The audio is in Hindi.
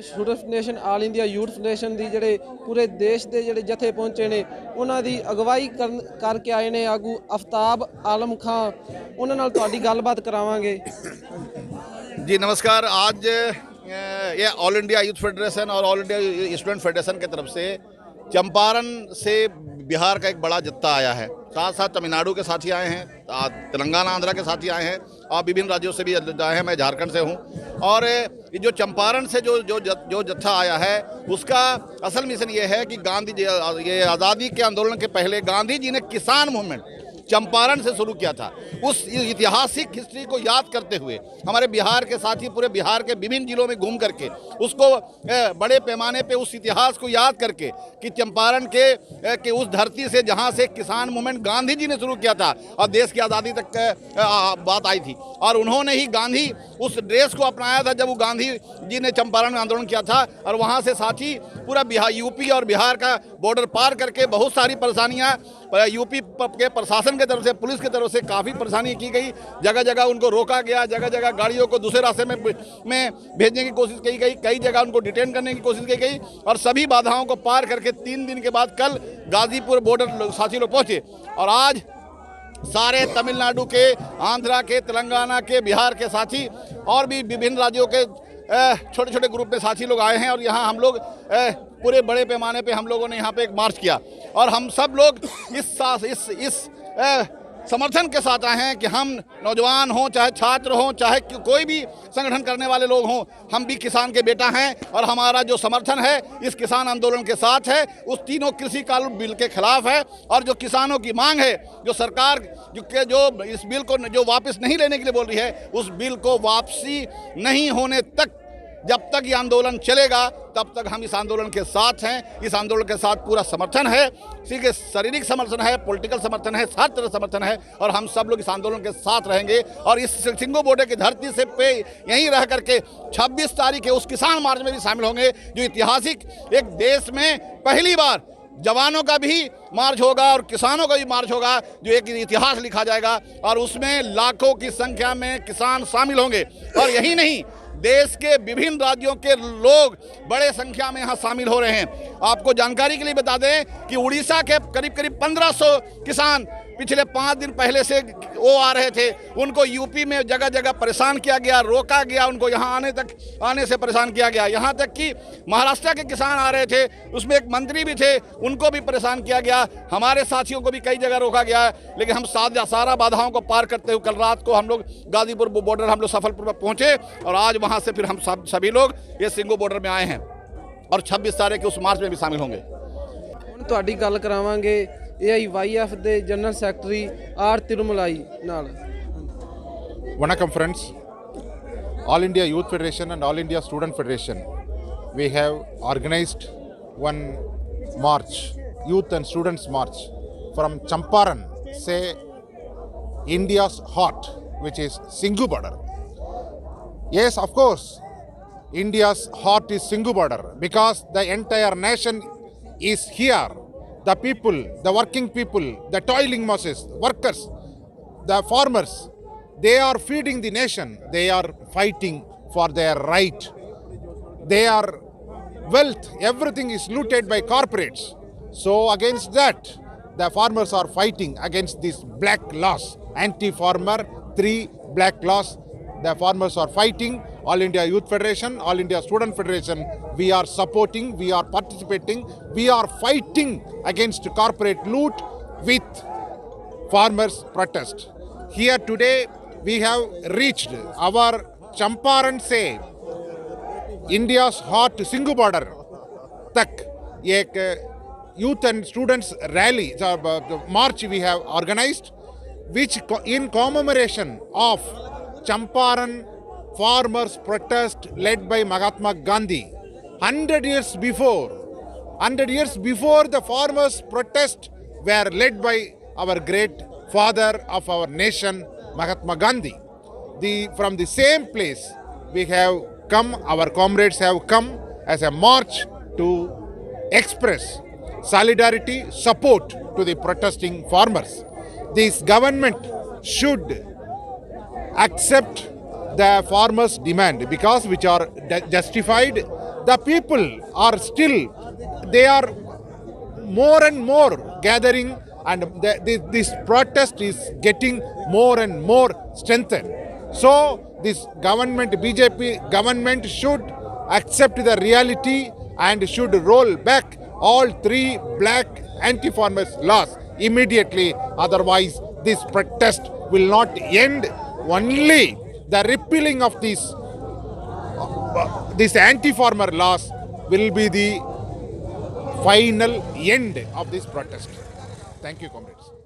Student federation all India youth federation ਦੀ ਜਿਹੜੇ ਪੂਰੇ ਦੇਸ਼ ਦੇ ਜਿਹੜੇ ਜਥੇ ਪਹੁੰਚੇ ਨੇ ਉਹਨਾਂ ਦੀ ਅਗਵਾਈ ਕਰਕੇ ਆਏ ਨੇ ਆਗੂ ਅਫਤਾਬ ਆਲਮ ਖਾਂ। ਉਹਨਾਂ ਨਾਲ ਤੁਹਾਡੀ ਗੱਲਬਾਤ ਕਰਾਵਾਂਗੇ। जी नमस्कार। आज ये ऑल इंडिया यूथ फेडरेशन और ऑल इंडिया स्टूडेंट फेडरेशन की तरफ से चंपारण से बिहार का एक बड़ा जत्था आया है। साथ साथ तमिलनाडु के साथी आए हैं, तेलंगाना आंध्रा के साथी आए हैं और विभिन्न राज्यों से भी आए हैं। मैं झारखंड से हूँ। और ये जो चंपारण से जो जत्था आया है उसका असल मिशन ये है कि गांधी जी, ये आज़ादी के आंदोलन के पहले गांधी जी ने किसान मूवमेंट चंपारण से शुरू किया था। उस ऐतिहासिक हिस्ट्री को याद करते हुए हमारे बिहार के साथी पूरे बिहार के विभिन्न जिलों में घूम करके उसको बड़े पैमाने पे उस इतिहास को याद करके कि चंपारण के उस धरती से जहाँ से किसान मूवमेंट गांधी जी ने शुरू किया था और देश की आज़ादी तक बात आई थी। और उन्होंने ही गांधी उस ड्रेस को अपनाया था जब वो गांधी जी ने चंपारण में आंदोलन किया था। और वहाँ से साथी पूरा बिहार, यूपी और बिहार का बॉर्डर पार करके बहुत सारी परेशानियाँ यूपी के प्रशासन की तरफ से, पुलिस की तरफ से काफ़ी परेशानी की गई। जगह जगह उनको रोका गया, जगह जगह गाड़ियों को दूसरे रास्ते में भेजने की कोशिश की गई, कई जगह उनको डिटेन करने की कोशिश की गई। और सभी बाधाओं को पार करके 3 दिन के बाद कल गाजीपुर बॉर्डर साथी लोग पहुँचे। और आज सारे तमिलनाडु के, आंध्रा के, तेलंगाना के, बिहार के साथी और भी विभिन्न राज्यों के छोटे छोटे ग्रुप में साथी लोग आए हैं। और यहाँ हम लोग पूरे बड़े पैमाने पे हम लोगों ने यहाँ पे एक मार्च किया। और हम सब लोग इस समर्थन के साथ आए हैं कि हम नौजवान हों, चाहे छात्र हों, चाहे कोई भी संगठन करने वाले लोग हों, हम भी किसान के बेटा हैं। और हमारा जो समर्थन है इस किसान आंदोलन के साथ है, उस तीनों कृषि कानून बिल के खिलाफ है। और जो किसानों की मांग है, जो सरकार जो इस बिल को जो वापस नहीं लेने के लिए बोल रही है, उस बिल को वापसी नहीं होने तक, जब तक ये आंदोलन चलेगा तब तक हम इस आंदोलन के साथ हैं। इस आंदोलन के साथ पूरा समर्थन है, ठीक है, शारीरिक समर्थन है, पॉलिटिकल समर्थन है, हर तरह समर्थन है। और हम सब लोग इस आंदोलन के साथ रहेंगे। और इस सिंगो बॉर्डर की धरती से पे यहीं रह करके 26 तारीख के उस किसान मार्च में भी शामिल होंगे, जो ऐतिहासिक एक देश में पहली बार जवानों का भी मार्च होगा और किसानों का भी मार्च होगा, जो एक इतिहास लिखा जाएगा। और उसमें लाखों की संख्या में किसान शामिल होंगे। और यही नहीं, देश के विभिन्न राज्यों के लोग बड़े संख्या में यहाँ शामिल हो रहे हैं। आपको जानकारी के लिए बता दें कि उड़ीसा के करीब 1500 किसान पिछले 5 दिन पहले से वो आ रहे थे। उनको यूपी में जगह जगह परेशान किया गया, रोका गया, उनको यहाँ आने से परेशान किया गया। यहाँ तक कि महाराष्ट्र के किसान आ रहे थे, उसमें एक मंत्री भी थे, उनको भी परेशान किया गया। हमारे साथियों को भी कई जगह रोका गया। लेकिन हम सारा बाधाओं को पार करते हुए कल रात को हम लोग गाजीपुर बॉर्डर हम लोग सफलपूर्वक पहुँचे। और आज वहाँ से फिर हम सभी लोग ये सिंगो बॉर्डर में आए हैं और 26 तारीख के उस मार्च में भी शामिल होंगे। ਤੁਹਾਡੀ ਗੱਲ ਕਰਾਵਾਂਗੇ AIYF ਦੇ ਜਨਰਲ ਸੈਕਟਰੀ ਆਰ ਤਿਰੁਮਲਾਈ ਨਾਲ। Vanakkam friends, All India Youth Federation and All India Student Federation, we have organized one march, youth and students march from Champaran, say India's heart, which is Singhu border. Yes, of course, India's heart is Singhu border because the entire nation is here. The people, the working people, the toiling masses, workers, the farmers, they are feeding the nation. They are fighting for their right. Their wealth, everything is looted by corporates. So against that, the farmers are fighting against these black laws. Anti-farmer, 3 black laws. The farmers are fighting. All India Youth Federation, All India Student Federation, we are supporting, we are participating, we are fighting against corporate loot with farmers' protest. Here today we have reached our Champaran से India's heart Singhu border तक एक youth and students rally, march we have organized, which in commemoration of Champaran farmers protest led by Mahatma Gandhi. 100 years before the farmers protest were led by our great father of our nation, Mahatma Gandhi. From the same place we have come, our comrades have come as a march to express solidarity, support to the protesting farmers. This government should accept the farmers' demand because which are justified. the people are still, they are more and more gathering, and this protest is getting more and more strengthened. So this government, BJP government, should accept the reality and should roll back all 3 black anti-farmers laws immediately. Otherwise, this protest will not end. Only the repealing of these anti-farmer laws will be the final end of this protest. Thank you, comrades.